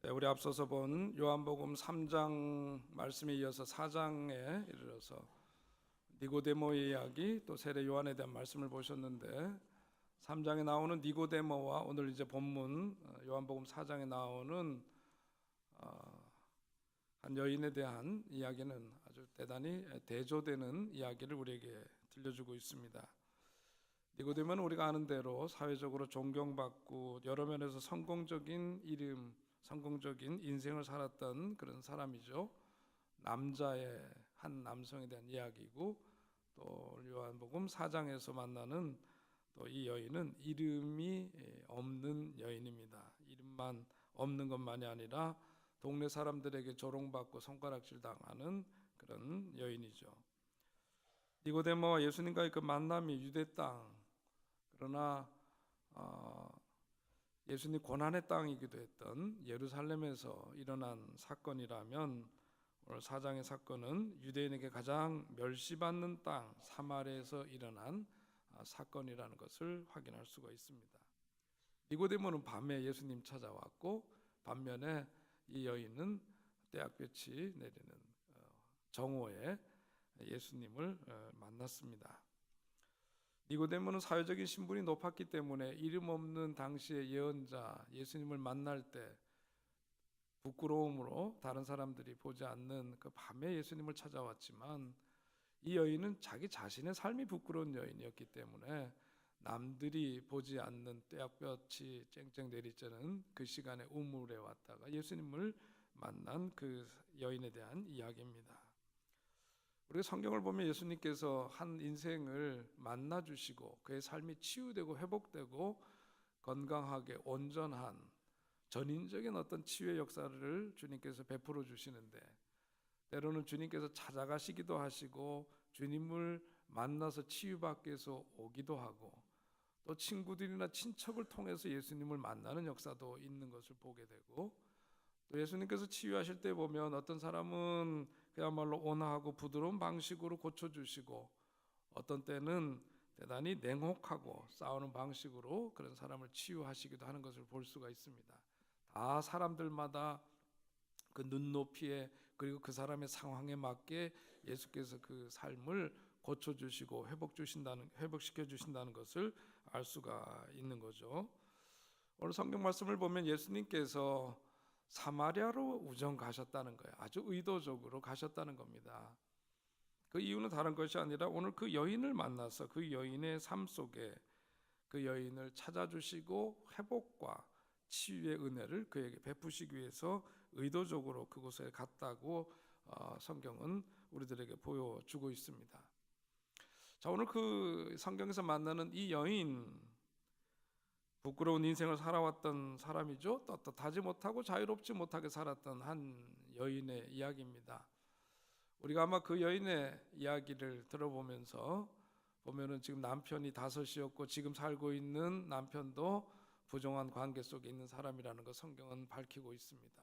네, 우리 앞서서 본 요한복음 3장 말씀에 이어서 4장에 이르러서 니고데모의 이야기, 또 세례 요한에 대한 말씀을 보셨는데, 3장에 나오는 니고데모와 오늘 이제 본문 요한복음 4장에 나오는 한 여인에 대한 이야기는 아주 대단히 대조되는 이야기를 우리에게 들려주고 있습니다. 니고데모는 우리가 아는 대로 사회적으로 존경받고 여러 면에서 성공적인 이름, 성공적인 인생을 살았던 그런 사람이죠. 남자의 한 남성에 대한 이야기이고, 또 요한복음 4장에서 만나는 또 이 여인은 이름이 없는 여인입니다. 이름만 없는 것만이 아니라 동네 사람들에게 조롱받고 손가락질 당하는 그런 여인이죠. 니고데모와 예수님과의 그 만남이 유대 땅, 그러나 예수님 고난의 땅이기도 했던 예루살렘에서 일어난 사건이라면, 오늘 4장의 사건은 유대인에게 가장 멸시받는 땅 사마리아에서 일어난 사건이라는 것을 확인할 수가 있습니다. 니고데모는 밤에 예수님 찾아왔고, 반면에 이 여인은 떼약볕이 내리는 정오에 예수님을 만났습니다. 니고데모는 사회적인 신분이 높았기 때문에 이름 없는 당시의 예언자 예수님을 만날 때 부끄러움으로 다른 사람들이 보지 않는 그 밤에 예수님을 찾아왔지만, 이 여인은 자기 자신의 삶이 부끄러운 여인이었기 때문에 남들이 보지 않는 떼약볕이 쨍쨍 내리쬐는 그 시간에 우물에 왔다가 예수님을 만난 그 여인에 대한 이야기입니다. 우리가 성경을 보면 예수님께서 한 인생을 만나주시고 그의 삶이 치유되고 회복되고 건강하게 온전한 전인적인 어떤 치유의 역사를 주님께서 베풀어 주시는데, 때로는 주님께서 찾아가시기도 하시고 주님을 만나서 치유받기 위해서 오기도 하고, 또 친구들이나 친척을 통해서 예수님을 만나는 역사도 있는 것을 보게 되고, 또 예수님께서 치유하실 때 보면 어떤 사람은 그야말로 온화하고 부드러운 방식으로 고쳐주시고, 어떤 때는 대단히 냉혹하고 싸우는 방식으로 그런 사람을 치유하시기도 하는 것을 볼 수가 있습니다. 다 사람들마다 그 눈높이에, 그리고 그 사람의 상황에 맞게 예수께서 그 삶을 고쳐주시고 회복시켜 주신다는 것을 알 수가 있는 거죠. 오늘 성경 말씀을 보면 예수님께서 사마리아로 우정 가셨다는 거예요. 아주 의도적으로 가셨다는 겁니다. 그 이유는 다른 것이 아니라 오늘 그 여인을 만나서 그 여인의 삶 속에 그 여인을 찾아주시고 회복과 치유의 은혜를 그에게 베푸시기 위해서 의도적으로 그곳에 갔다고 성경은 우리들에게 보여주고 있습니다. 자, 오늘 그 성경에서 만나는 이 여인, 부끄러운 인생을 살아왔던 사람이죠. 떳떳하지 못하고 자유롭지 못하게 살았던 한 여인의 이야기입니다. 우리가 아마 그 여인의 이야기를 들어보면서 보면은 지금 남편이 5이었고 지금 살고 있는 남편도 부정한 관계 속에 있는 사람이라는 것 성경은 밝히고 있습니다.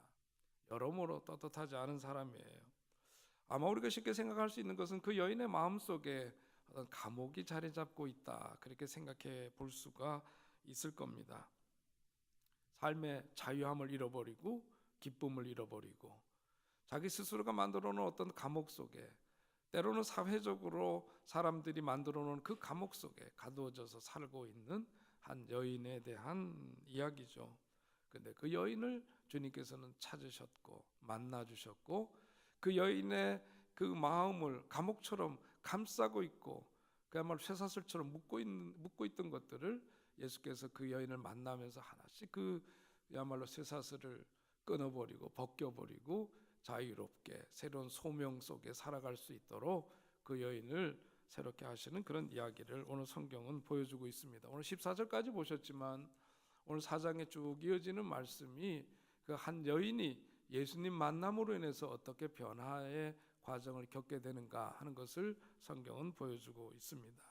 여러모로 떳떳하지 않은 사람이에요. 아마 우리가 쉽게 생각할 수 있는 것은 그 여인의 마음속에 어떤 감옥이 자리 잡고 있다, 그렇게 생각해 볼 수가 있을 겁니다. 삶의 자유함을 잃어버리고 기쁨을 잃어버리고 자기 스스로가 만들어 놓은 어떤 감옥 속에, 때로는 사회적으로 사람들이 만들어 놓은 그 감옥 속에 가두어져서 살고 있는 한 여인에 대한 이야기죠. 그런데 그 여인을 주님께서는 찾으셨고 만나 주셨고, 그 여인의 그 마음을 감옥처럼 감싸고 있고 그야말로 쇠사슬처럼 묶고 있던 것들을 예수께서 그 여인을 만나면서 하나씩 그야말로 쇠사슬을 끊어버리고 벗겨버리고 자유롭게 새로운 소명 속에 살아갈 수 있도록 그 여인을 새롭게 하시는 그런 이야기를 오늘 성경은 보여주고 있습니다. 오늘 14절까지 보셨지만 오늘 4장에 쭉 이어지는 말씀이 그 한 여인이 예수님 만남으로 인해서 어떻게 변화의 과정을 겪게 되는가 하는 것을 성경은 보여주고 있습니다.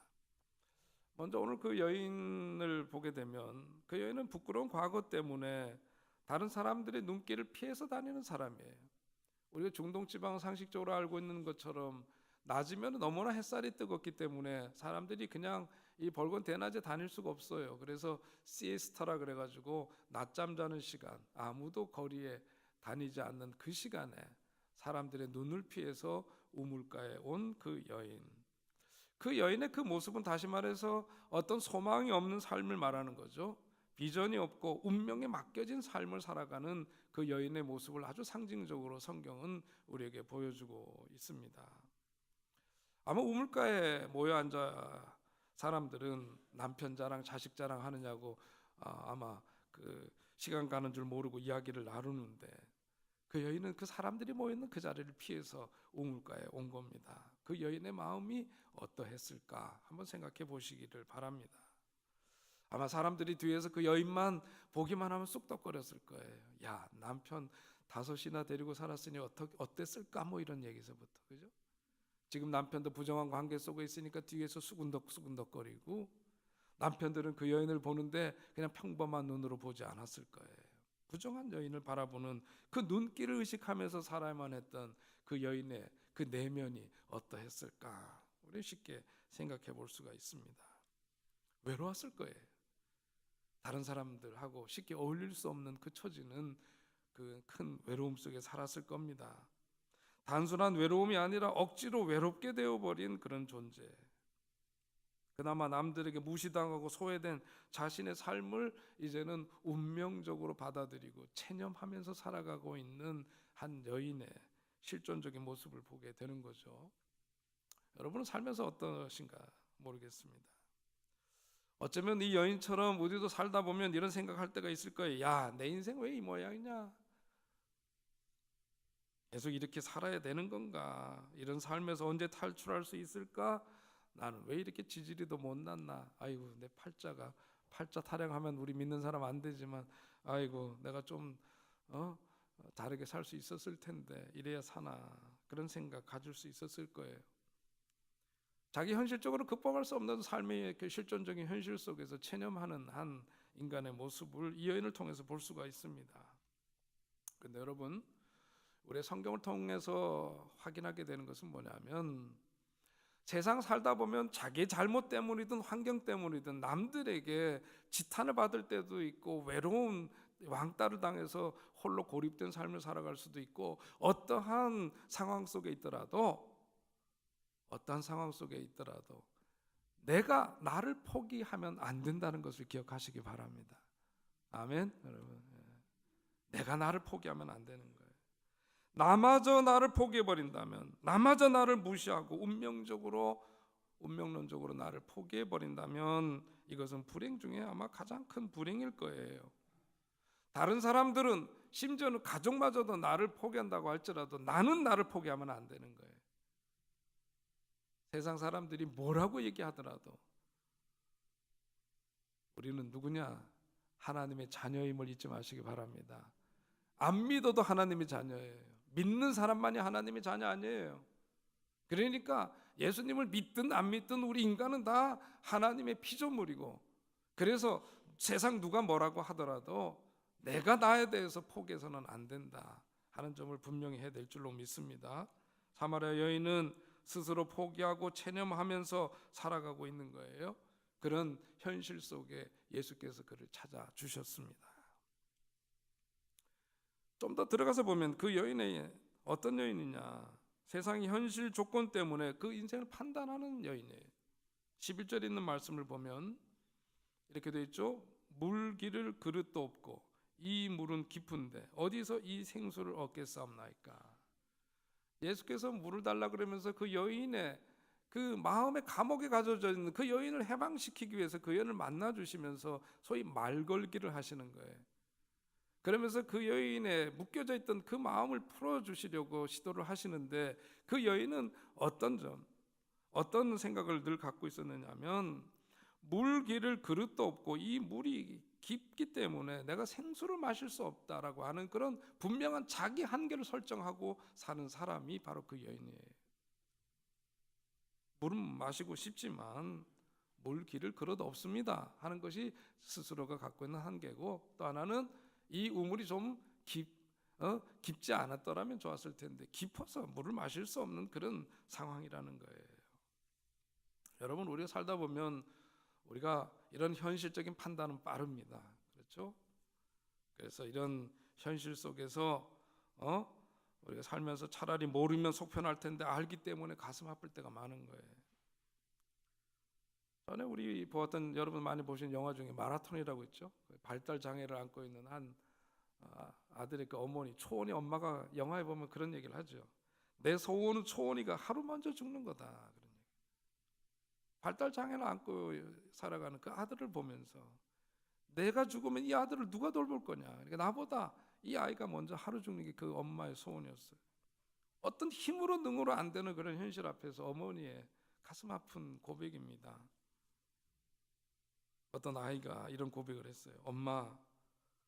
먼저 오늘 그 여인을 보게 되면 그 여인은 부끄러운 과거 때문에 다른 사람들의 눈길을 피해서 다니는 사람이에요. 우리가 중동지방 상식적으로 알고 있는 것처럼 낮이면 너무나 햇살이 뜨겁기 때문에 사람들이 그냥 이 벌건 대낮에 다닐 수가 없어요. 그래서 시에스타라 그래가지고 낮잠 자는 시간, 아무도 거리에 다니지 않는 그 시간에 사람들의 눈을 피해서 우물가에 온 그 여인, 그 여인의 그 모습은 다시 말해서 어떤 소망이 없는 삶을 말하는 거죠. 비전이 없고 운명에 맡겨진 삶을 살아가는 그 여인의 모습을 아주 상징적으로 성경은 우리에게 보여주고 있습니다. 아마 우물가에 모여 앉아 사람들은 남편 자랑, 자식 자랑 하느냐고 아마 그 시간 가는 줄 모르고 이야기를 나누는데, 그 여인은 그 사람들이 모여있는 그 자리를 피해서 우물가에 온 겁니다. 그 여인의 마음이 어떠했을까 한번 생각해 보시기를 바랍니다. 아마 사람들이 뒤에서 그 여인만 보기만 하면 쑥덕거렸을 거예요. 야, 남편 5이나 데리고 살았으니 어땠을까, 뭐 이런 얘기서부터, 그죠? 지금 남편도 부정한 관계 속에 있으니까 뒤에서 수근덕수근덕거리고, 남편들은 그 여인을 보는데 그냥 평범한 눈으로 보지 않았을 거예요. 부정한 여인을 바라보는 그 눈길을 의식하면서 살아야만 했던 그 여인의 그 내면이 어떠했을까, 우리 쉽게 생각해 볼 수가 있습니다. 외로웠을 거예요. 다른 사람들하고 쉽게 어울릴 수 없는 그 처지는 그 큰 외로움 속에 살았을 겁니다. 단순한 외로움이 아니라 억지로 외롭게 되어버린 그런 존재, 그나마 남들에게 무시당하고 소외된 자신의 삶을 이제는 운명적으로 받아들이고 체념하면서 살아가고 있는 한 여인의 실존적인 모습을 보게 되는 거죠. 여러분은 살면서 어떠신가 모르겠습니다. 어쩌면 이 여인처럼 우리도 살다 보면 이런 생각할 때가 있을 거예요. 야, 내 인생 왜 이 모양이냐? 계속 이렇게 살아야 되는 건가? 이런 삶에서 언제 탈출할 수 있을까? 나는 왜 이렇게 지지리도 못났나? 아이고, 내 팔자 타령하면 우리 믿는 사람 안 되지만, 아이고, 내가 좀 다르게 살 수 있었을 텐데 이래야 사나, 그런 생각 가질 수 있었을 거예요. 자기 현실적으로 극복할 수 없는 삶의 그 실존적인 현실 속에서 체념하는 한 인간의 모습을 이 여인을 통해서 볼 수가 있습니다. 근데 여러분, 우리 성경을 통해서 확인하게 되는 것은 뭐냐면, 세상 살다 보면 자기 잘못 때문이든 환경 때문이든 남들에게 지탄을 받을 때도 있고, 외로운 왕따를 당해서 홀로 고립된 삶을 살아갈 수도 있고, 어떠한 상황 속에 있더라도 내가 나를 포기하면 안 된다는 것을 기억하시기 바랍니다. 아멘. 여러분, 내가 나를 포기하면 안 되는 거예요. 나마저 나를 포기해버린다면, 나마저 나를 무시하고 운명론적으로 나를 포기해버린다면, 이것은 불행 중에 아마 가장 큰 불행일 거예요. 다른 사람들은, 심지어는 가족마저도 나를 포기한다고 할지라도 나는 나를 포기하면 안 되는 거예요. 세상 사람들이 뭐라고 얘기하더라도 우리는 누구냐? 하나님의 자녀임을 잊지 마시기 바랍니다. 안 믿어도 하나님의 자녀예요. 믿는 사람만이 하나님의 자녀 아니에요. 그러니까 예수님을 믿든 안 믿든 우리 인간은 다 하나님의 피조물이고, 그래서 세상 누가 뭐라고 하더라도 내가 나에 대해서 포기해서는 안 된다 하는 점을 분명히 해야 될 줄로 믿습니다. 사마리아 여인은 스스로 포기하고 체념하면서 살아가고 있는 거예요. 그런 현실 속에 예수께서 그를 찾아주셨습니다. 좀 더 들어가서 보면 그 여인의 어떤 여인이냐, 세상의 현실 조건 때문에 그 인생을 판단하는 여인이에요. 11절에 있는 말씀을 보면 이렇게 되어 있죠. 물기를 그릇도 없고 이 물은 깊은데 어디서 이 생수를 얻겠사옵나이까. 예수께서 물을 달라 그러면서 그 여인의 그 마음의 감옥에 가져져 있는 그 여인을 해방시키기 위해서 그 여인을 만나 주시면서 소위 말 걸기를 하시는 거예요. 그러면서 그 여인의 묶여져 있던 그 마음을 풀어주시려고 시도를 하시는데, 그 여인은 어떤 생각을 늘 갖고 있었느냐면, 물기를 그릇도 없고 이 물이 깊기 때문에 내가 생수를 마실 수 없다라고 하는 그런 분명한 자기 한계를 설정하고 사는 사람이 바로 그 여인이에요. 물은 마시고 싶지만 물기를 그릇 없습니다 하는 것이 스스로가 갖고 있는 한계고, 또 하나는 이 우물이 좀 깊지 않았더라면 좋았을 텐데 깊어서 물을 마실 수 없는 그런 상황이라는 거예요. 여러분, 우리가 살다 보면 우리가 이런 현실적인 판단은 빠릅니다. 그렇죠? 그래서 이런 현실 속에서 우리가 살면서 차라리 모르면 속편할 텐데 알기 때문에 가슴 아플 때가 많은 거예요. 전에 우리 보았던, 여러분 많이 보신 영화 중에 마라톤이라고 있죠. 발달 장애를 안고 있는 한 아들의 그 어머니, 초원이 엄마가 영화에 보면 그런 얘기를 하죠. 내 소원은 초원이가 하루 먼저 죽는 거다. 그런 얘기. 발달 장애를 안고 살아가는 그 아들을 보면서 내가 죽으면 이 아들을 누가 돌볼 거냐. 그러니까 나보다 이 아이가 먼저 하루 죽는 게 그 엄마의 소원이었어요. 어떤 힘으로 능으로 안 되는 그런 현실 앞에서 어머니의 가슴 아픈 고백입니다. 어떤 아이가 이런 고백을 했어요.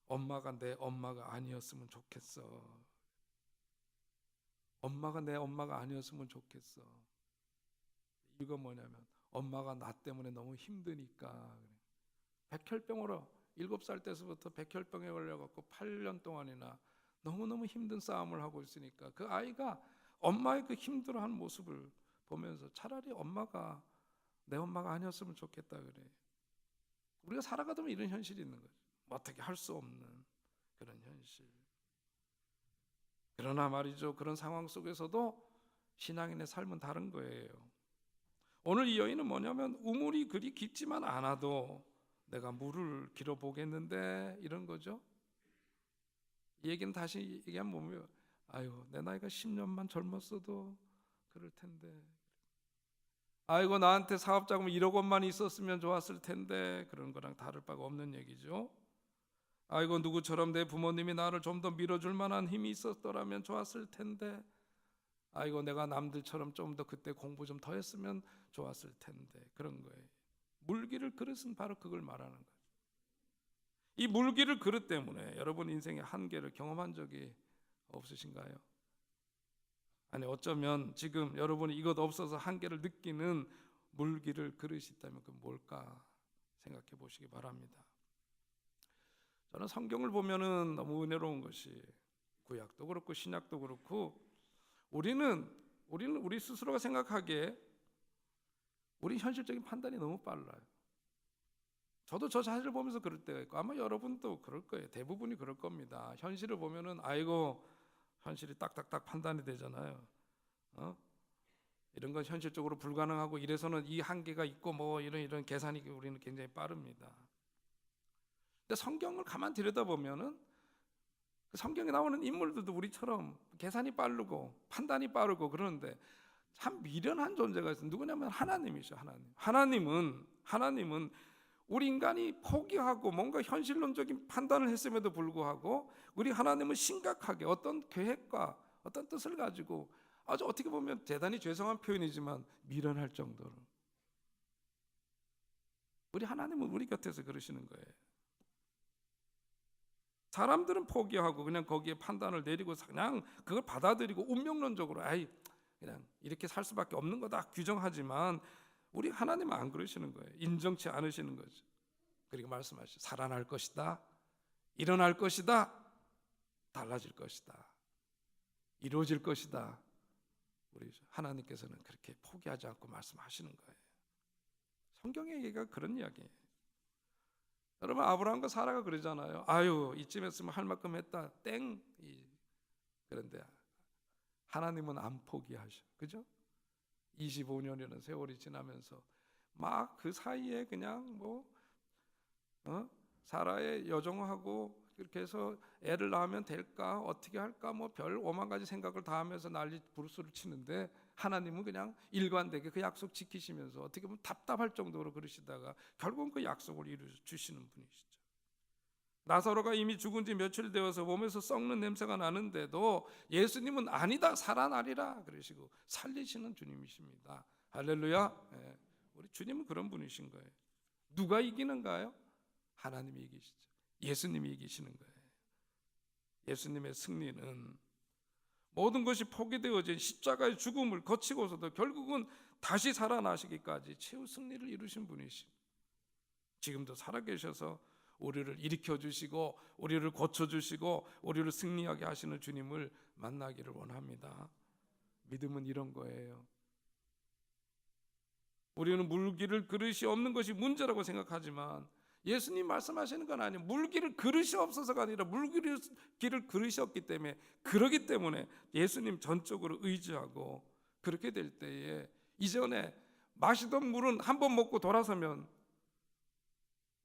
엄마가 내 엄마가 아니었으면 좋겠어. 엄마가 내 엄마가 아니었으면 좋겠어. 이유가 뭐냐면 엄마가 나 때문에 너무 힘드니까. 백혈병으로 7살 때서부터 백혈병에 걸려갖고 8년 동안이나 너무너무 힘든 싸움을 하고 있으니까 그 아이가 엄마의 그 힘들어하는 모습을 보면서 차라리 엄마가 내 엄마가 아니었으면 좋겠다 그래. 우리가 살아가다 보면 이런 현실이 있는 거죠. 어떻게 할 수 없는 그런 현실. 그러나 말이죠, 그런 상황 속에서도 신앙인의 삶은 다른 거예요. 오늘 이 여인은 뭐냐면 우물이 그리 깊지만 않아도 내가 물을 길어 보겠는데 이런 거죠. 이 얘기는 다시 얘기하면 아유, 내 나이가 10년만 젊었어도 그럴 텐데, 아이고 나한테 사업자금 1억 원만 있었으면 좋았을 텐데, 그런 거랑 다를 바가 없는 얘기죠. 아이고 누구처럼 내 부모님이 나를 좀 더 밀어줄 만한 힘이 있었더라면 좋았을 텐데, 아이고 내가 남들처럼 좀 더 그때 공부 좀 더 했으면 좋았을 텐데, 그런 거예요. 물기를 그릇은 바로 그걸 말하는 거예요. 이 물기를 그릇 때문에 여러분 인생의 한계를 경험한 적이 없으신가요? 아니 어쩌면 지금 여러분이 이것 없어서 한계를 느끼는 물기를 그릇이 있다면 그 뭘까 생각해 보시기 바랍니다. 저는 성경을 보면은 너무 은혜로운 것이 구약도 그렇고 신약도 그렇고 우리는 우리 스스로가 생각하기에 우리 현실적인 판단이 너무 빨라요. 저도 저 자신을 보면서 그럴 때가 있고 아마 여러분도 그럴 거예요. 대부분이 그럴 겁니다. 현실을 보면은 아이고 현실이 딱딱딱 판단이 되잖아요. 이런 건 현실적으로 불가능하고 이래서는 이 한계가 있고 뭐 이런 계산이 우리는 굉장히 빠릅니다. 근데 성경을 가만 들여다보면은 그 성경에 나오는 인물들도 우리처럼 계산이 빠르고 판단이 빠르고 그러는데 참 미련한 존재가 있어요. 누구냐면 하나님이죠. 하나님은 우리 인간이 포기하고 뭔가 현실론적인 판단을 했음에도 불구하고 우리 하나님은 심각하게 어떤 계획과 어떤 뜻을 가지고 아주 어떻게 보면 대단히 죄송한 표현이지만 미련할 정도로 우리 하나님은 우리 곁에서 그러시는 거예요. 사람들은 포기하고 그냥 거기에 판단을 내리고 그냥 그걸 받아들이고 운명론적으로 그냥 이렇게 살 수밖에 없는 거다 규정하지만 우리 하나님은 안 그러시는 거예요. 인정치 않으시는 거죠. 그리고 말씀하시죠. 살아날 것이다. 일어날 것이다. 달라질 것이다. 이루어질 것이다. 우리 하나님께서는 그렇게 포기하지 않고 말씀하시는 거예요. 성경의 얘기가 그런 이야기예요. 여러분 아브라함과 사라가 그러잖아요. 아유 이쯤 했으면 할 만큼 했다. 땡. 그런데 하나님은 안 포기하셔. 그죠? 25년이라는 세월이 지나면서 막 그 사이에 그냥 사라의 여종하고 그렇게 해서 애를 낳으면 될까 어떻게 할까 별 오만 가지 생각을 다 하면서 난리 부르스를 치는데 하나님은 그냥 일관되게 그 약속 지키시면서 어떻게 보면 답답할 정도로 그러시다가 결국은 그 약속을 이루어 주시는 분이시죠. 나사로가 이미 죽은 지 며칠 되어서 몸에서 썩는 냄새가 나는데도 예수님은 아니다 살아나리라 그러시고 살리시는 주님이십니다. 할렐루야. 네. 우리 주님은 그런 분이신 거예요. 누가 이기는가요? 하나님이 이기시죠. 예수님이 이기시는 거예요. 예수님의 승리는 모든 것이 포기되어진 십자가의 죽음을 거치고서도 결국은 다시 살아나시기까지 최후 승리를 이루신 분이시고 지금도 살아계셔서 우리를 일으켜주시고 우리를 고쳐주시고 우리를 승리하게 하시는 주님을 만나기를 원합니다. 믿음은 이런 거예요. 우리는 물기를 그릇이 없는 것이 문제라고 생각하지만 예수님 말씀하시는 건 아니에요. 물기를 그릇이 없어서가 아니라 물기를 그릇이 없기 때문에, 그러기 때문에 예수님 전적으로 의지하고, 그렇게 될 때에 이전에 마시던 물은 한 번 먹고 돌아서면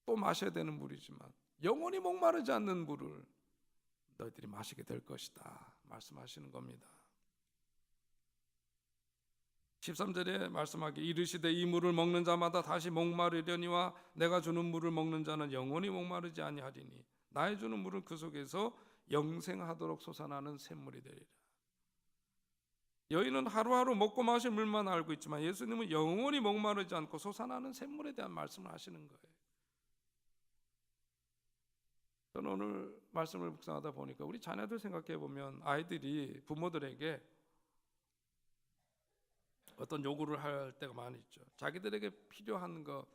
또 마셔야 되는 물이지만 영원히 목마르지 않는 물을 너희들이 마시게 될 것이다 말씀하시는 겁니다. 13절에 말씀하기를 이르시되 이 물을 먹는 자마다 다시 목마르려니와 내가 주는 물을 먹는 자는 영원히 목마르지 아니하리니 나의 주는 물은 그 속에서 영생하도록 솟아나는 샘물이 되리라. 여인은 하루하루 먹고 마실 물만 알고 있지만 예수님은 영원히 목마르지 않고 솟아나는 샘물에 대한 말씀을 하시는 거예요. 저는 오늘 말씀을 묵상하다 보니까 우리 자녀들 생각해 보면 아이들이 부모들에게 어떤 요구를 할 때가 많이 있죠. 자기들에게 필요한 거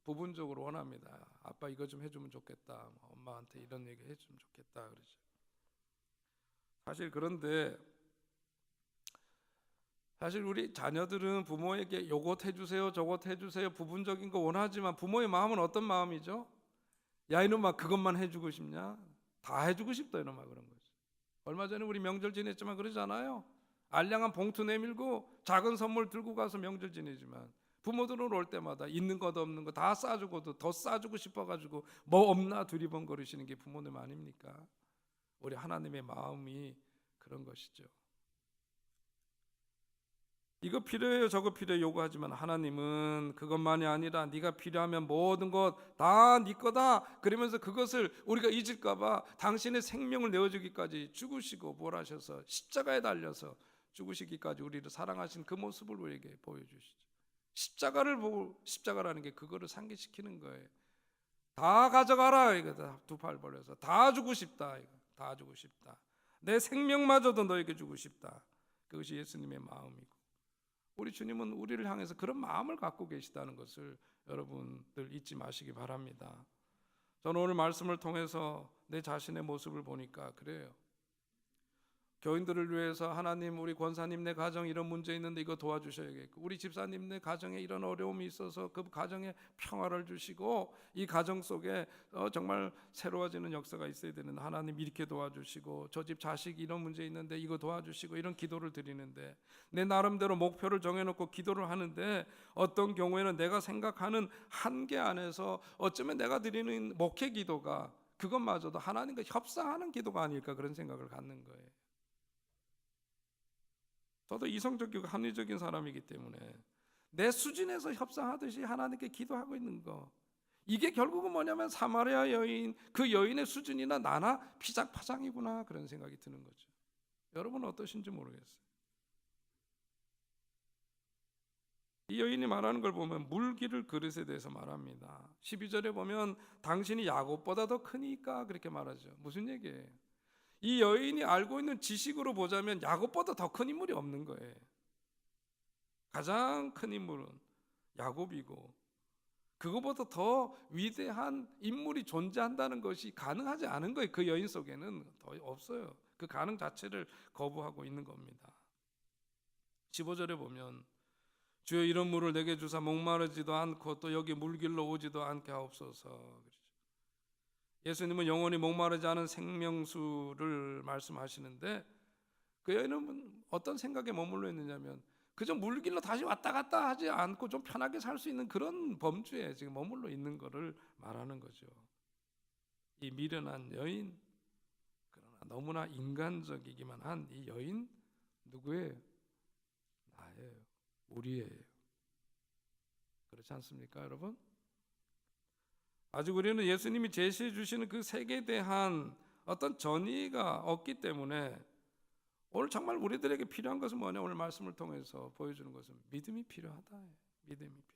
부분적으로 원합니다. 아빠 이거 좀 해주면 좋겠다. 엄마한테 이런 얘기 해주면 좋겠다 그러죠. 사실 그런데 사실 우리 자녀들은 부모에게 요것 해주세요, 저것 해주세요 부분적인 거 원하지만 부모의 마음은 어떤 마음이죠? 야 이놈아 그것만 해주고 싶냐? 다 해주고 싶다 이놈아 그런 거죠. 얼마 전에 우리 명절 지냈지만 그러지 않아요? 알량한 봉투 내밀고 작은 선물 들고 가서 명절 지내지만 부모들은 올 때마다 있는 것 없는 거 다 싸주고도 더 싸주고 싶어가지고 뭐 없나 두리번거리시는 게 부모님 아닙니까? 우리 하나님의 마음이 그런 것이죠. 이거 필요해요 저거 필요해 요구하지만 하나님은 그것만이 아니라 네가 필요하면 모든 것 다 네 거다 그러면서 그것을 우리가 잊을까 봐 당신의 생명을 내어주기까지 죽으시고 부활하셔서 십자가에 달려서 죽으시기까지 우리를 사랑하신 그 모습을 우리에게 보여주시죠. 십자가를 보고 십자가라는 게 그거를 상기시키는 거예요. 다 가져가라 이거 두 팔 벌려서 다 주고 싶다 이거 다 주고 싶다 내 생명마저도 너에게 주고 싶다. 그것이 예수님의 마음이고 우리 주님은 우리를 향해서 그런 마음을 갖고 계시다는 것을 여러분들 잊지 마시기 바랍니다. 저는 오늘 말씀을 통해서 내 자신의 모습을 보니까 그래요. 교인들을 위해서 하나님 우리 권사님 내 가정 이런 문제 있는데 이거 도와주셔야겠고 우리 집사님 내 가정에 이런 어려움이 있어서 그 가정에 평화를 주시고 이 가정 속에 정말 새로워지는 역사가 있어야 되는 하나님 이렇게 도와주시고 저 집 자식 이런 문제 있는데 이거 도와주시고 이런 기도를 드리는데 내 나름대로 목표를 정해놓고 기도를 하는데 어떤 경우에는 내가 생각하는 한계 안에서 어쩌면 내가 드리는 목회 기도가 그것마저도 하나님과 협상하는 기도가 아닐까 그런 생각을 갖는 거예요. 저도 이성적이고 합리적인 사람이기 때문에 내 수준에서 협상하듯이 하나님께 기도하고 있는 거 이게 결국은 뭐냐면 사마리아 여인 그 여인의 수준이나 나나 피장파장이구나 그런 생각이 드는 거죠. 여러분은 어떠신지 모르겠어요. 이 여인이 말하는 걸 보면 물기를 그릇에 대해서 말합니다. 12절에 보면 당신이 야곱보다 더 크니까 그렇게 말하죠. 무슨 얘기예요? 이 여인이 알고 있는 지식으로 보자면 야곱보다 더 큰 인물이 없는 거예요. 가장 큰 인물은 야곱이고 그거보다 더 위대한 인물이 존재한다는 것이 가능하지 않은 거예요. 그 여인 속에는 더 없어요. 그 가능 자체를 거부하고 있는 겁니다. 15절에 보면 주여 이런 물을 내게 주사 목마르지도 않고 또 여기 물길로 오지도 않게 하옵소서. 예수님은 영원히 목마르지 않은 생명수를 말씀하시는데 그 여인은 어떤 생각에 머물러 있느냐면 그저 물길로 다시 왔다 갔다 하지 않고 좀 편하게 살 수 있는 그런 범주에 지금 머물러 있는 것을 말하는 거죠. 이 미련한 여인, 그러나 너무나 인간적이기만 한 이 여인 누구예요? 나예요. 우리예요. 그렇지 않습니까 여러분? 아직 우리는 예수님이 제시해 주시는 그 색에 대한 어떤 전이가 없기 때문에 오늘 정말 우리들에게 필요한 것은 뭐냐? 오늘 말씀을 통해서 보여주는 것은 믿음이 필요하다. 믿음이 필요하다.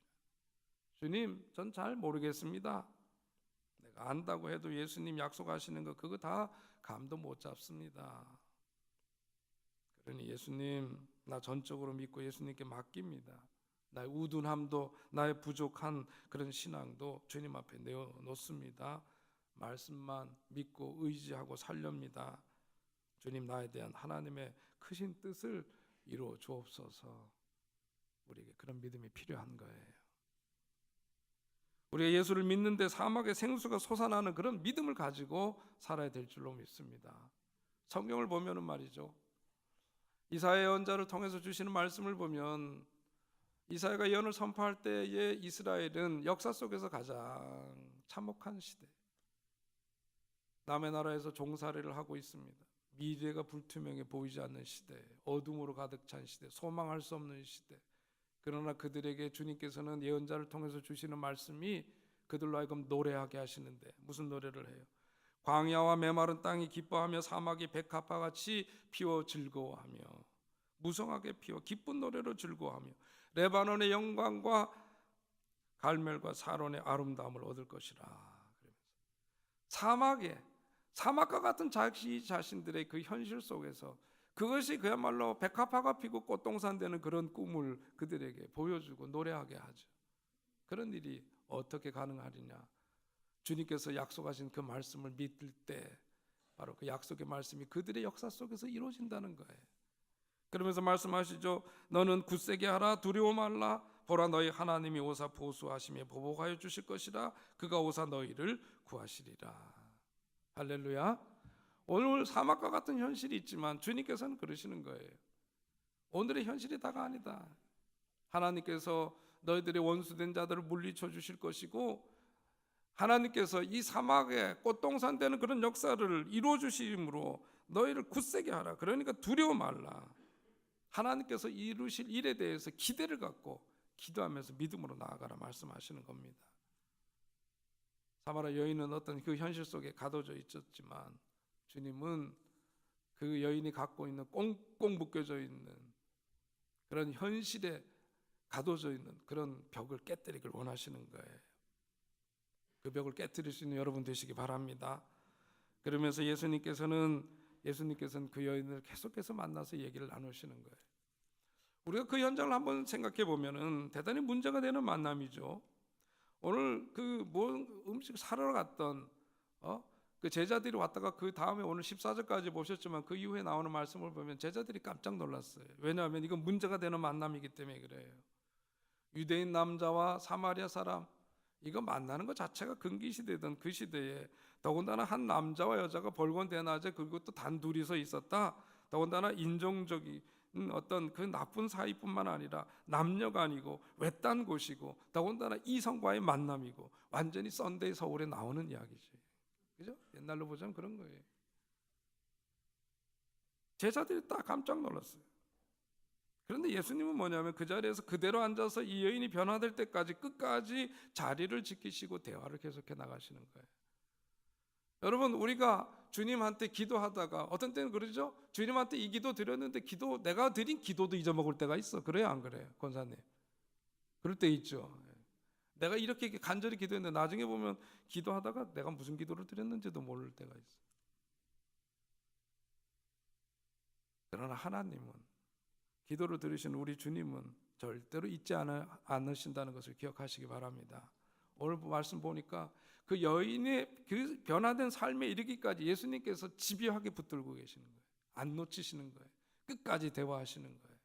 주님, 전 잘 모르겠습니다. 내가 안다고 해도 예수님 약속하시는 거 그거 다 감도 못 잡습니다. 그러니 예수님, 나 전적으로 믿고 예수님께 맡깁니다. 나의 우둔함도 나의 부족한 그런 신앙도 주님 앞에 내어놓습니다. 말씀만 믿고 의지하고 살렵니다. 주님 나에 대한 하나님의 크신 뜻을 이루어 주옵소서. 우리에게 그런 믿음이 필요한 거예요. 우리가 예수를 믿는데 사막에 생수가 솟아나는 그런 믿음을 가지고 살아야 될 줄로 믿습니다. 성경을 보면은 말이죠, 이사야 예언자를 통해서 주시는 말씀을 보면 이사야가 예언을 선포할 때에 이스라엘은 역사 속에서 가장 참혹한 시대, 남의 나라에서 종살이를 하고 있습니다. 미래가 불투명해 보이지 않는 시대, 어둠으로 가득 찬 시대, 소망할 수 없는 시대. 그러나 그들에게 주님께서는 예언자를 통해서 주시는 말씀이 그들로 하여금 노래하게 하시는데, 무슨 노래를 해요? 광야와 메마른 땅이 기뻐하며 사막이 백합화같이 피어 즐거워하며, 무성하게 피어 기쁜 노래로 즐거워하며 레바논의 영광과 갈멜과 사론의 아름다움을 얻을 것이라. 사막과 같은 자기 자신들의 그 현실 속에서 그것이 그야말로 백합화가 피고 꽃동산 되는 그런 꿈을 그들에게 보여주고 노래하게 하죠. 그런 일이 어떻게 가능하리냐? 주님께서 약속하신 그 말씀을 믿을 때 바로 그 약속의 말씀이 그들의 역사 속에서 이루어진다는 거예요. 그러면서 말씀하시죠. 너는 굳세게 하라, 두려워 말라. 보라, 너희 하나님이 오사 보수하시며 보복하여 주실 것이라. 그가 오사 너희를 구하시리라. 할렐루야. 오늘 사막과 같은 현실이 있지만 주님께서는 그러시는 거예요. 오늘의 현실이 다가 아니다. 하나님께서 너희들의 원수된 자들을 물리쳐 주실 것이고, 하나님께서 이 사막에 꽃동산 되는 그런 역사를 이루어 주심으로 너희를 굳세게 하라. 그러니까 두려워 말라. 하나님께서 이루실 일에 대해서 기대를 갖고 기도하면서 믿음으로 나아가라 말씀하시는 겁니다. 사마라 여인은 어떤 그 현실 속에 가둬져 있었지만 주님은 그 여인이 갖고 있는 꽁꽁 묶여져 있는 그런 현실에 가둬져 있는 그런 벽을 깨뜨리길 원하시는 거예요. 그 벽을 깨뜨릴 수 있는 여러분 되시기 바랍니다. 그러면서 예수님께서는 그 여인을 계속해서 만나서 얘기를 나누시는 거예요. 우리가 그 현장을 한번 생각해 보면은 대단히 문제가 되는 만남이죠. 오늘 그 뭐 음식 사러 갔던 그 제자들이 왔다가 그 다음에 오늘 14절까지 보셨지만 그 이후에 나오는 말씀을 보면 제자들이 깜짝 놀랐어요. 왜냐하면 이건 문제가 되는 만남이기 때문에 그래요. 유대인 남자와 사마리아 사람, 이거 만나는 것 자체가 금기시되던 그 시대에, 더군다나 한 남자와 여자가 벌건 대낮에 그리고 또 단둘이서 있었다. 더군다나 인종적인 어떤 그 나쁜 사이뿐만 아니라 남녀가 아니고 외딴 곳이고, 더군다나 이성과의 만남이고, 완전히 썬데이 서울에 나오는 이야기지. 그죠? 옛날로 보자면 그런 거예요. 제자들이 딱 깜짝 놀랐어요. 그런데 예수님은 뭐냐면 그 자리에서 그대로 앉아서 이 여인이 변화될 때까지 끝까지 자리를 지키시고 대화를 계속해 나가시는 거예요. 여러분, 우리가 주님한테 기도하다가 어떤 때는 그러죠? 주님한테 이 기도 드렸는데 내가 드린 기도도 잊어먹을 때가 있어. 그래요, 안 그래요, 권사님? 그럴 때 있죠. 내가 이렇게 간절히 기도했는데 나중에 보면 기도하다가 내가 무슨 기도를 드렸는지도 모를 때가 있어. 그러나 하나님은, 기도를 들으신 우리 주님은 절대로 잊지 않으신다는 것을 기억하시기 바랍니다. 오늘 말씀 보니까 그 여인의 그 변화된 삶에 이르기까지 예수님께서 집요하게 붙들고 계시는 거예요. 안 놓치시는 거예요. 끝까지 대화하시는 거예요.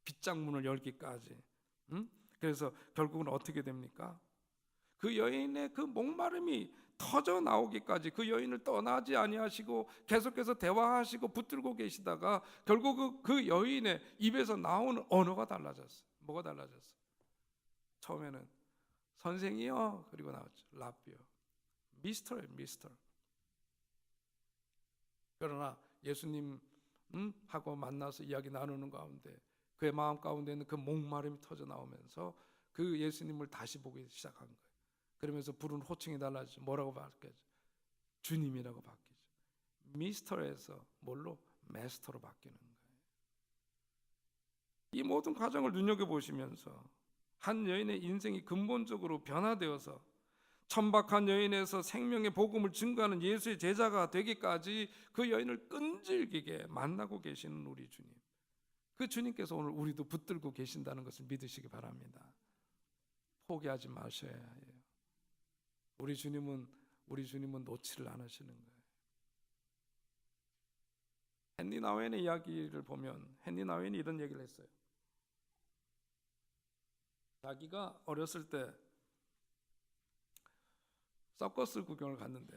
빗장문을 열기까지. 그래서 결국은 어떻게 됩니까? 그 여인의 그 목마름이 터져 나오기까지 그 여인을 떠나지 아니하시고 계속해서 대화하시고 붙들고 계시다가 결국 그 여인의 입에서 나오는 언어가 달라졌어요. 뭐가 달라졌어요? 처음에는 선생이요, 그리고 나왔죠. 라비요. 미스터예요, 미스터. 그러나 예수님 하고 만나서 이야기 나누는 가운데 그의 마음 가운데 있는 그 목마름이 터져 나오면서 그 예수님을 다시 보기 시작한 거예요. 그러면서 부른 호칭이 달라지죠. 뭐라고 바뀌죠? 주님이라고 바뀌죠. 미스터에서 뭘로? 마스터로 바뀌는 거예요. 이 모든 과정을 눈여겨보시면서 한 여인의 인생이 근본적으로 변화되어서 천박한 여인에서 생명의 복음을 증거하는 예수의 제자가 되기까지 그 여인을 끈질기게 만나고 계시는 우리 주님, 그 주님께서 오늘 우리도 붙들고 계신다는 것을 믿으시기 바랍니다. 포기하지 마셔야 해요. 우리 주님은 놓지를 않으시는 거예요. 헨리 나웬의 이야기를 보면 헨리 나웬이 이런 얘기를 했어요. 자기가 어렸을 때 서커스 구경을 갔는데,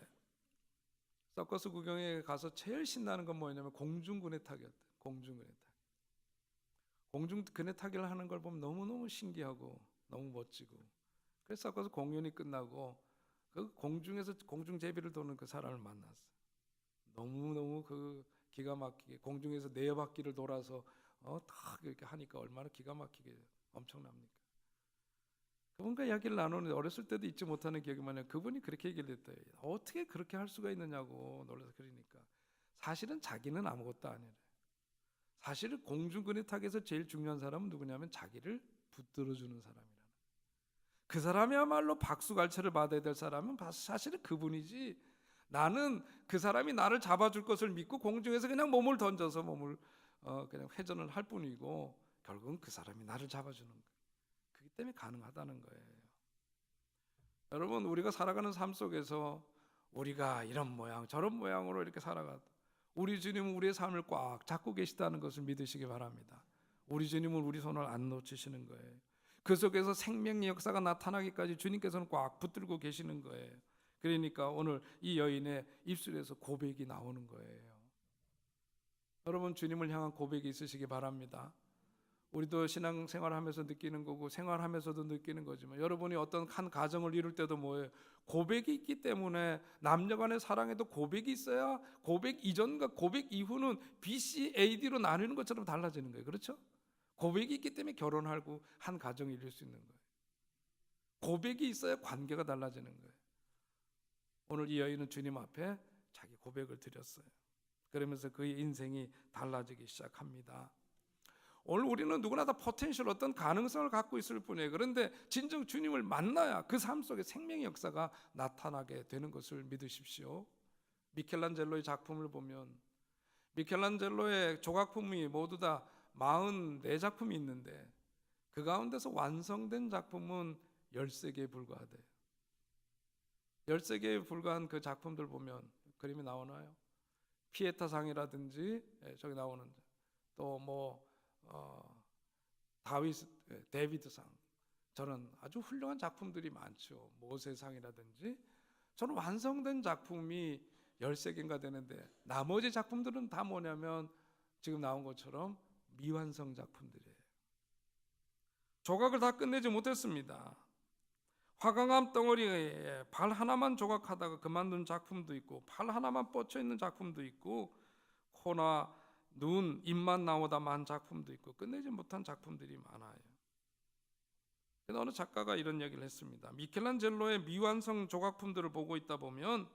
서커스 구경에 가서 제일 신나는 건 뭐냐면 공중근해 타기였대. 공중근해 타기. 공중근해 타기를 하는 걸 보면 너무너무 신기하고 너무 멋지고, 그래서 서커스 공연이 끝나고 그 공중에서 공중제비를 도는 그 사람을 만났어. 너무너무 그 기가 막히게 공중에서 4바퀴를 돌아서 딱 이렇게 하니까 얼마나 기가 막히게 엄청납니까? 그분과 이야기를 나누는데 어렸을 때도 잊지 못하는 기억이 많아요. 그분이 그렇게 얘기를 했대요. 어떻게 그렇게 할 수가 있느냐고 놀라서. 그러니까 사실은 자기는 아무것도 아니래. 사실은 공중근해 타기에서 제일 중요한 사람은 누구냐면 자기를 붙들어주는 사람이라는. 그 사람이야말로 박수갈채를 받아야 될 사람은 사실은 그분이지, 나는 그 사람이 나를 잡아줄 것을 믿고 공중에서 그냥 몸을 던져서 몸을 그냥 회전을 할 뿐이고, 결국은 그 사람이 나를 잡아주는 거예요. 그렇기 때문에 가능하다는 거예요. 여러분, 우리가 살아가는 삶 속에서 우리가 이런 모양 저런 모양으로 이렇게 살아가, 우리 주님은 우리의 삶을 꽉 잡고 계시다는 것을 믿으시기 바랍니다. 우리 주님은 우리 손을 안 놓치시는 거예요. 그 속에서 생명의 역사가 나타나기까지 주님께서는 꽉 붙들고 계시는 거예요. 그러니까 오늘 이 여인의 입술에서 고백이 나오는 거예요. 여러분, 주님을 향한 고백이 있으시기 바랍니다. 우리도 신앙생활하면서 느끼는 거고 생활하면서도 느끼는 거지만, 여러분이 어떤 한 가정을 이룰 때도 뭐예요? 고백이 있기 때문에 남녀 간의 사랑에도 고백이 있어야 고백 이전과 고백 이후는 BC, AD로 나누는 것처럼 달라지는 거예요. 그렇죠? 고백이 있기 때문에 결혼하고 한 가정을 이룰 수 있는 거예요. 고백이 있어야 관계가 달라지는 거예요. 오늘 이 여인은 주님 앞에 자기 고백을 드렸어요. 그러면서 그의 인생이 달라지기 시작합니다. 오늘 우리는 누구나 다 포텐셜, 어떤 가능성을 갖고 있을 뿐이에요. 그런데 진정 주님을 만나야 그 삶 속에 생명의 역사가 나타나게 되는 것을 믿으십시오. 미켈란젤로의 작품을 보면, 미켈란젤로의 조각품이 모두 다 44작품이 있는데 그 가운데서 완성된 작품은 13개에 불과하대요. 13개에 불과한 그 작품들 보면 그림이 나오나요? 피에타상이라든지, 저기 나오는 또 데비드상, 저는 아주 훌륭한 작품들이 많죠. 모세상이라든지. 저는 완성된 작품이 13개인가 되는데 나머지 작품들은 다 뭐냐면 지금 나온 것처럼 미완성 작품들이에요. 조각을 다 끝내지 못했습니다. 화강암 덩어리에 발 하나만 조각하다가 그만둔 작품도 있고, 팔 하나만 뻗쳐 있는 작품도 있고, 코나 눈, 입만 나오다 만 작품도 있고, 끝내지 못한 작품들이 많아요. 그래서 어느 작가가 이런 얘기를 했습니다. 미켈란젤로의 미완성 조각품들을 보고 있다 보면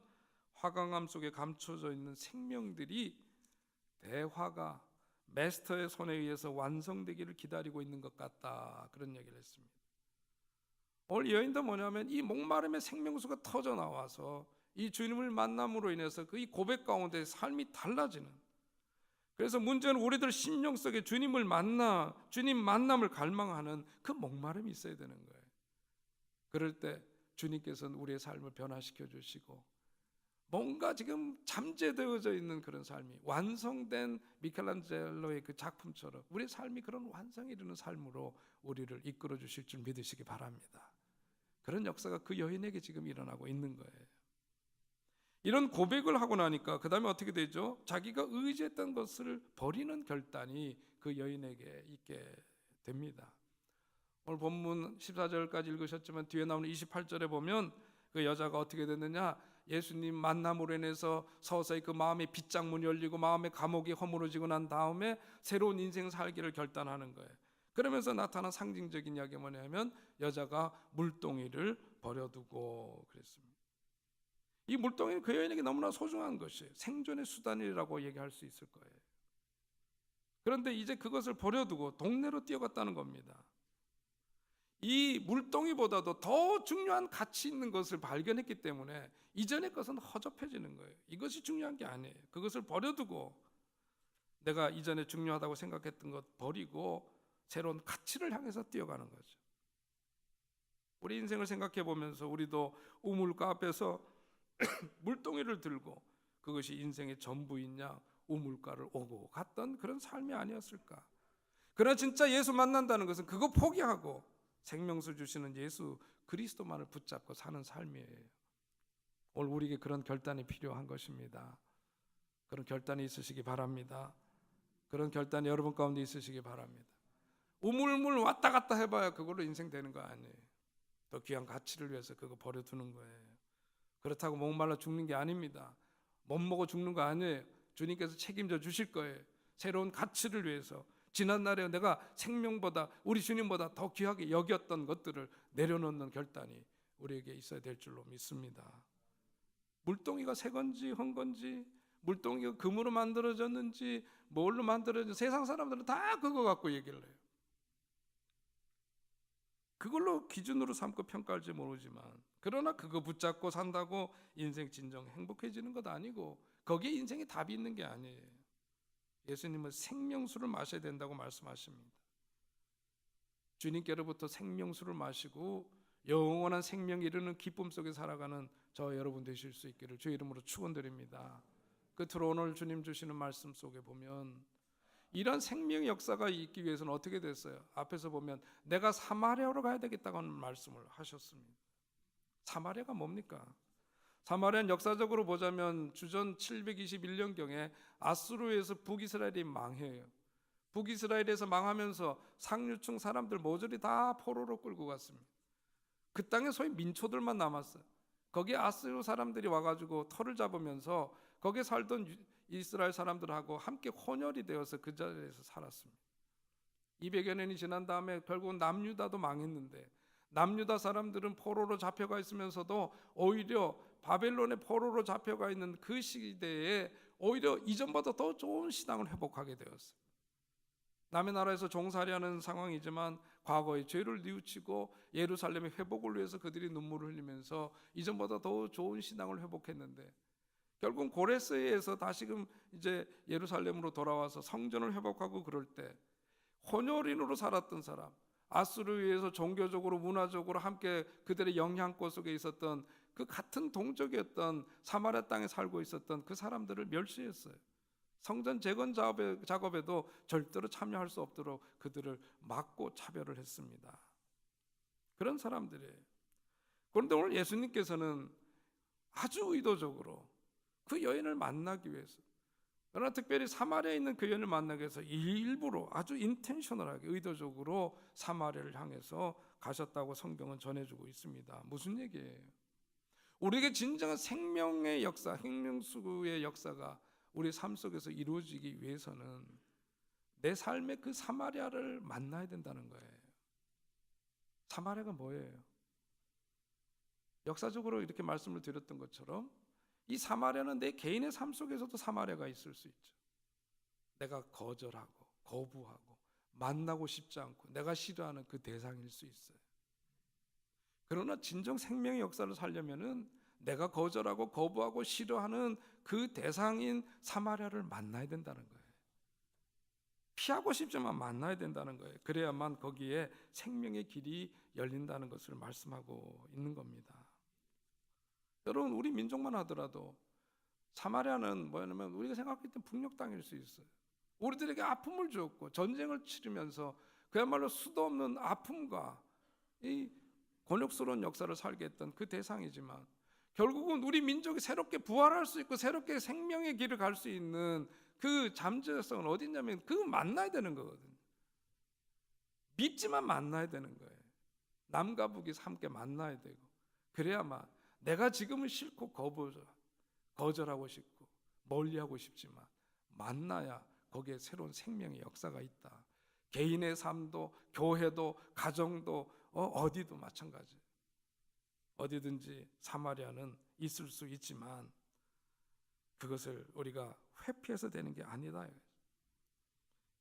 화강암 속에 감춰져 있는 생명들이 대화가 마스터의 손에 의해서 완성되기를 기다리고 있는 것 같다, 그런 얘기를 했습니다. 오늘 여인도 뭐냐면 이 목마름의 생명수가 터져 나와서 이 주님을 만남으로 인해서 그 이 고백 가운데 삶이 달라지는, 그래서 문제는 우리들 심령 속에 주님을 만나 주님 만남을 갈망하는 그 목마름이 있어야 되는 거예요. 그럴 때 주님께서는 우리의 삶을 변화시켜 주시고, 뭔가 지금 잠재되어져 있는 그런 삶이 완성된 미켈란젤로의 그 작품처럼 우리의 삶이 그런 완성에 이르는 삶으로 우리를 이끌어 주실 줄 믿으시기 바랍니다. 그런 역사가 그 여인에게 지금 일어나고 있는 거예요. 이런 고백을 하고 나니까 그 다음에 어떻게 되죠? 자기가 의지했던 것을 버리는 결단이 그 여인에게 있게 됩니다. 오늘 본문 14절까지 읽으셨지만 뒤에 나오는 28절에 보면 그 여자가 어떻게 됐느냐, 예수님 만남으로 인해서 서서히 그 마음의 빗장문이 열리고 마음의 감옥이 허물어지고 난 다음에 새로운 인생 살기를 결단하는 거예요. 그러면서 나타난 상징적인 이야기가 뭐냐면 여자가 물동이를 버려두고 그랬습니다. 이 물동이는 그 여인에게 너무나 소중한 것이에요. 생존의 수단이라고 얘기할 수 있을 거예요. 그런데 이제 그것을 버려두고 동네로 뛰어갔다는 겁니다. 이 물동이보다도 더 중요한 가치 있는 것을 발견했기 때문에 이전의 것은 허접해지는 거예요. 이것이 중요한 게 아니에요. 그것을 버려두고 내가 이전에 중요하다고 생각했던 것 버리고 새로운 가치를 향해서 뛰어가는 거죠. 우리 인생을 생각해 보면서 우리도 우물가 앞에서 물동이를 들고 그것이 인생의 전부인 양 우물가를 오고 갔던 그런 삶이 아니었을까. 그러나 진짜 예수 만난다는 것은 그거 포기하고 생명수 주시는 예수 그리스도만을 붙잡고 사는 삶이에요. 오늘 우리에게 그런 결단이 필요한 것입니다. 그런 결단이 있으시기 바랍니다. 그런 결단이 여러분 가운데 있으시기 바랍니다. 우물물 왔다 갔다 해봐야 그걸로 인생 되는 거 아니에요. 더 귀한 가치를 위해서 그거 버려두는 거예요. 그렇다고 목말라 죽는 게 아닙니다. 못 먹어 죽는 거 아니에요. 주님께서 책임져 주실 거예요. 새로운 가치를 위해서 지난날에 내가 생명보다 우리 주님보다 더 귀하게 여겼던 것들을 내려놓는 결단이 우리에게 있어야 될 줄로 믿습니다. 물동이가 새 건지 헌 건지, 물동이가 금으로 만들어졌는지 뭘로 만들어졌는지 세상 사람들은 다 그거 갖고 얘기를 해요. 그걸로 기준으로 삼고 평가할지 모르지만, 그러나 그거 붙잡고 산다고 인생 진정 행복해지는 것 아니고 거기에 인생에 답이 있는 게 아니에요. 예수님은 생명수를 마셔야 된다고 말씀하십니다. 주님께로부터 생명수를 마시고 영원한 생명에 이르는 기쁨 속에 살아가는 저 여러분 되실 수 있기를 주의 이름으로 축원드립니다. 끝으로 오늘 주님 주시는 말씀 속에 보면 이런 생명의 역사가 있기 위해서는 어떻게 됐어요? 앞에서 보면 내가 사마리아로 가야 되겠다고 하는 말씀을 하셨습니다. 사마리아가 뭡니까? 사마리아는 역사적으로 보자면 주전 721년경에 아수르에서 북이스라엘이 망해요. 북이스라엘에서 망하면서 상류층 사람들 모조리 다 포로로 끌고 갔습니다. 그 땅에 소위 민초들만 남았어요. 거기에 아수르 사람들이 와가지고 터를 잡으면서 거기에 살던 이스라엘 사람들하고 함께 혼혈이 되어서 그 자리에서 살았습니다. 200여 년이 지난 다음에 결국은 남유다도 망했는데, 남유다 사람들은 포로로 잡혀가 있으면서도 오히려 바벨론의 포로로 잡혀가 있는 그 시대에 오히려 이전보다 더 좋은 신앙을 회복하게 되었어요. 남의 나라에서 종살이하는 상황이지만 과거의 죄를 뉘우치고 예루살렘의 회복을 위해서 그들이 눈물을 흘리면서 이전보다 더 좋은 신앙을 회복했는데, 결국 고레스에서 다시금 이제 예루살렘으로 돌아와서 성전을 회복하고 그럴 때 혼혈인으로 살았던 사람, 아수르에서 종교적으로 문화적으로 함께 그들의 영향권 속에 있었던 그 같은 동족이었던 사마리아 땅에 살고 있었던 그 사람들을 멸시했어요. 성전 재건 작업에도 절대로 참여할 수 없도록 그들을 막고 차별을 했습니다. 그런 사람들이에요. 그런데 오늘 예수님께서는 아주 의도적으로 그 여인을 만나기 위해서, 그러나 특별히 사마리아에 있는 그 여인을 만나기 위해서 일부러 아주 인텐셔널하게 의도적으로 사마리아를 향해서 가셨다고 성경은 전해주고 있습니다. 무슨 얘기예요? 우리에게 진정한 생명의 역사, 생명수의 역사가 우리 삶 속에서 이루어지기 위해서는 내 삶의 그 사마리아를 만나야 된다는 거예요. 사마리아가 뭐예요? 역사적으로 이렇게 말씀을 드렸던 것처럼 이 사마리아는 내 개인의 삶 속에서도 사마리아가 있을 수 있죠. 내가 거절하고 거부하고 만나고 싶지 않고 내가 싫어하는 그 대상일 수 있어요. 그러나 진정 생명의 역사를 살려면은 내가 거절하고 거부하고 싫어하는 그 대상인 사마리아를 만나야 된다는 거예요. 피하고 싶지만 만나야 된다는 거예요. 그래야만 거기에 생명의 길이 열린다는 것을 말씀하고 있는 겁니다. 여러분, 우리 민족만 하더라도 사마리아는 뭐냐면 우리가 생각할 때 북녘 땅일 수 있어요. 우리들에게 아픔을 주었고 전쟁을 치르면서 그야말로 수도 없는 아픔과 이 곤욕스러운 역사를 살게 했던 그 대상이지만, 결국은 우리 민족이 새롭게 부활할 수 있고 새롭게 생명의 길을 갈 수 있는 그 잠재성은 어딨냐면 그거 만나야 되는 거거든요. 믿지만 만나야 되는 거예요. 남과 북이 함께 만나야 되고, 그래야만 내가 지금은 싫고 거절하고 싶고 멀리하고 싶지만 만나야 거기에 새로운 생명의 역사가 있다. 개인의 삶도 교회도 가정도 어디도 마찬가지. 어디든지 사마리아는 있을 수 있지만 그것을 우리가 회피해서 되는 게 아니다.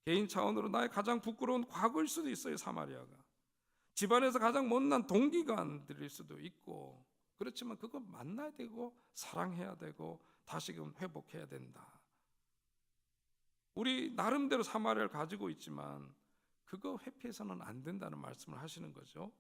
개인 차원으로 나의 가장 부끄러운 과거일 수도 있어요. 사마리아가 집안에서 가장 못난 동기간들일 수도 있고, 그렇지만 그거 만나야 되고 사랑해야 되고 다시금 회복해야 된다. 우리 나름대로 사마리아를 가지고 있지만 그거 회피해서는 안 된다는 말씀을 하시는 거죠.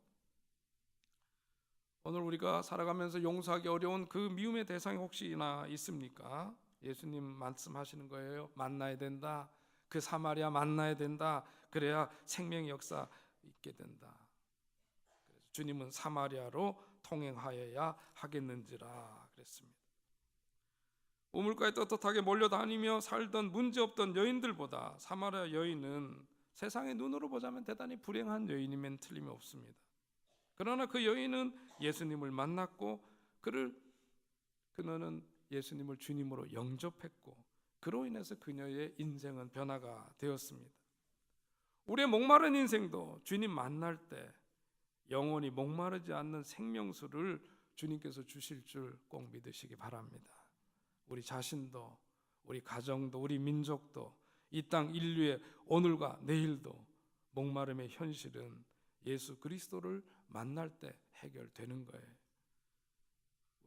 오늘 우리가 살아가면서 용서하기 어려운 그 미움의 대상이 혹시나 있습니까? 예수님 말씀하시는 거예요. 만나야 된다. 그 사마리아 만나야 된다. 그래야 생명의 역사 있게 된다. 주님은 사마리아로 통행하여야 하겠는지라 그랬습니다. 우물가에 떳떳하게 몰려다니며 살던 문제없던 여인들보다 사마리아 여인은 세상의 눈으로 보자면 대단히 불행한 여인이면 틀림이 없습니다. 그러나 그 여인은 예수님을 만났고 그녀는 예수님을 주님으로 영접했고 그로 인해서 그녀의 인생은 변화가 되었습니다. 우리의 목마른 인생도 주님 만날 때 영원히 목마르지 않는 생명수를 주님께서 주실 줄 꼭 믿으시기 바랍니다. 우리 자신도, 우리 가정도, 우리 민족도, 이 땅 인류의 오늘과 내일도 목마름의 현실은 예수 그리스도를 만날 때 해결되는 거예요.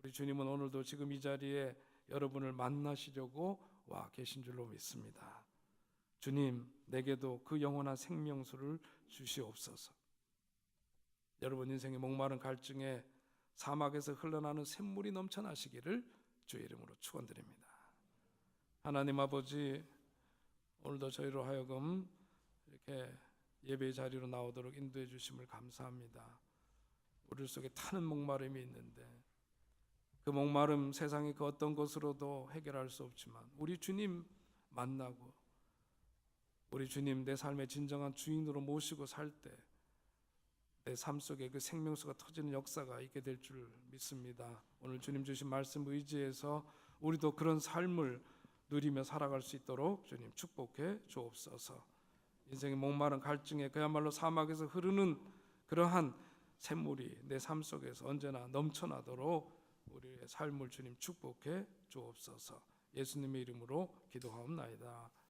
우리 주님은 오늘도 지금 이 자리에 여러분을 만나시려고 와 계신 줄로 믿습니다. 주님, 내게도 그 영원한 생명수를 주시옵소서. 여러분 인생의 목마른 갈증에 사막에서 흘러나는 샘물이 넘쳐나시기를 주의 이름으로 축원드립니다. 하나님 아버지, 오늘도 저희로 하여금 이렇게 예배 자리로 나오도록 인도해 주심을 감사합니다. 우리 속에 타는 목마름이 있는데 그 목마름 세상의 그 어떤 것으로도 해결할 수 없지만 우리 주님 만나고 우리 주님 내 삶의 진정한 주인으로 모시고 살 때 내 삶 속에 그 생명수가 터지는 역사가 있게 될 줄 믿습니다. 오늘 주님 주신 말씀 의지해서 우리도 그런 삶을 누리며 살아갈 수 있도록 주님 축복해 주옵소서. 인생의 목마른 갈증에 그야말로 사막에서 흐르는 그러한 샘물이 내 삶 속에서 언제나 넘쳐나도록 우리의 삶을 주님 축복해 주옵소서. 예수님의 이름으로 기도하옵나이다.